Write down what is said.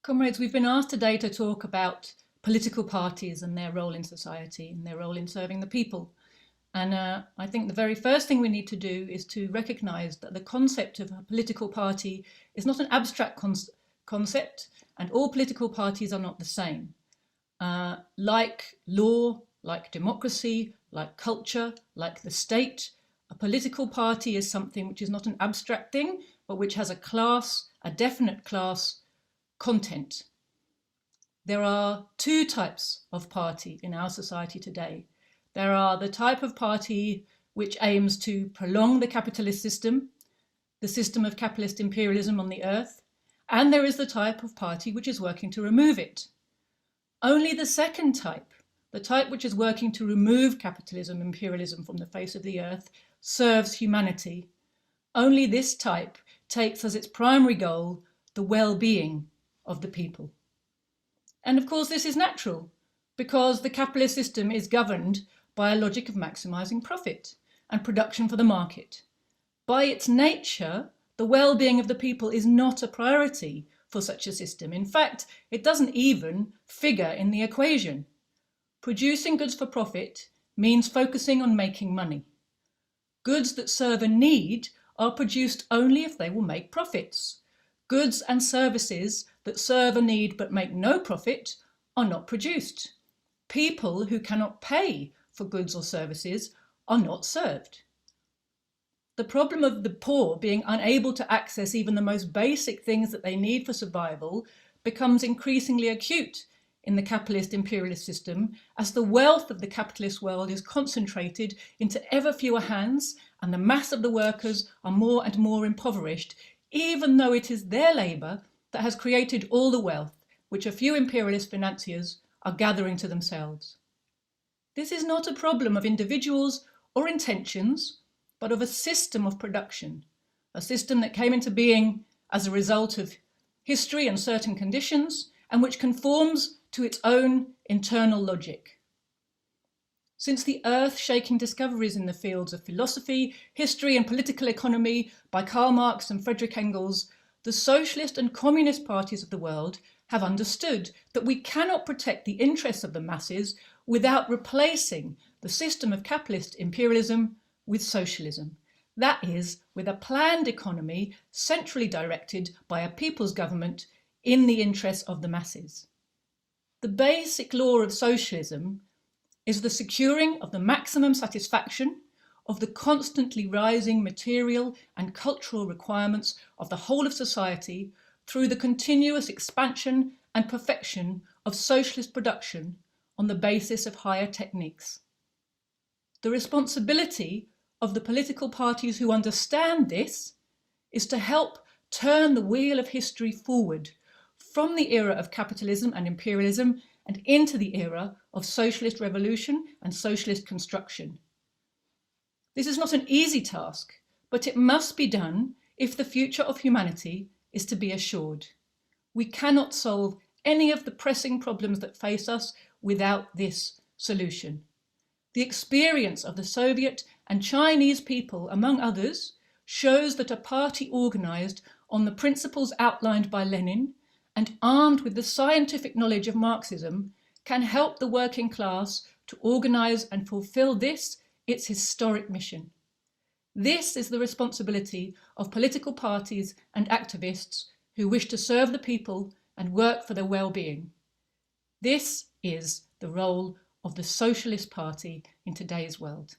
Comrades, we've been asked today to talk about political parties and their role in society and their role in serving the people. And I think the very first thing we need to do is to recognise that the concept of a political party is not an abstract concept, and all political parties are not the same. Like law, like democracy, like culture, like the state, a political party is something which is not an abstract thing, but which has a class, a definite class content. There are two types of party in our society today. There are the type of party which aims to prolong the capitalist system, the system of capitalist imperialism on the earth, and there is the type of party which is working to remove it. Only the second type, the type which is working to remove capitalism, imperialism from the face of the earth, serves humanity. Only this type takes as its primary goal the well-being of the people. And of course this is natural, because the capitalist system is governed by a logic of maximising profit and production for the market. By its nature, the well-being of the people is not a priority for such a system. In fact, it doesn't even figure in the equation. Producing goods for profit means focusing on making money. Goods that serve a need are produced only if they will make profits. Goods and services that serve a need but make no profit are not produced. People who cannot pay for goods or services are not served. The problem of the poor being unable to access even the most basic things that they need for survival becomes increasingly acute in the capitalist imperialist system as the wealth of the capitalist world is concentrated into ever fewer hands and the mass of the workers are more and more impoverished, even though it is their labour that has created all the wealth which a few imperialist financiers are gathering to themselves. This is not a problem of individuals or intentions, but of a system of production, a system that came into being as a result of history and certain conditions, and which conforms to its own internal logic. Since the earth-shaking discoveries in the fields of philosophy, history and political economy by Karl Marx and Friedrich Engels, the socialist and communist parties of the world have understood that we cannot protect the interests of the masses without replacing the system of capitalist imperialism with socialism. That is, with a planned economy centrally directed by a people's government in the interests of the masses. The basic law of socialism is the securing of the maximum satisfaction of the constantly rising material and cultural requirements of the whole of society through the continuous expansion and perfection of socialist production on the basis of higher techniques. The responsibility of the political parties who understand this is to help turn the wheel of history forward from the era of capitalism and imperialism and into the era of socialist revolution and socialist construction. This is not an easy task, but it must be done if the future of humanity is to be assured. We cannot solve any of the pressing problems that face us without this solution. The experience of the Soviet and Chinese people, among others, shows that a party organised on the principles outlined by Lenin and armed with the scientific knowledge of Marxism can help the working class to organise and fulfil this, its historic mission. This is the responsibility of political parties and activists who wish to serve the people and work for their well-being. This is the role of the Socialist Party in today's world.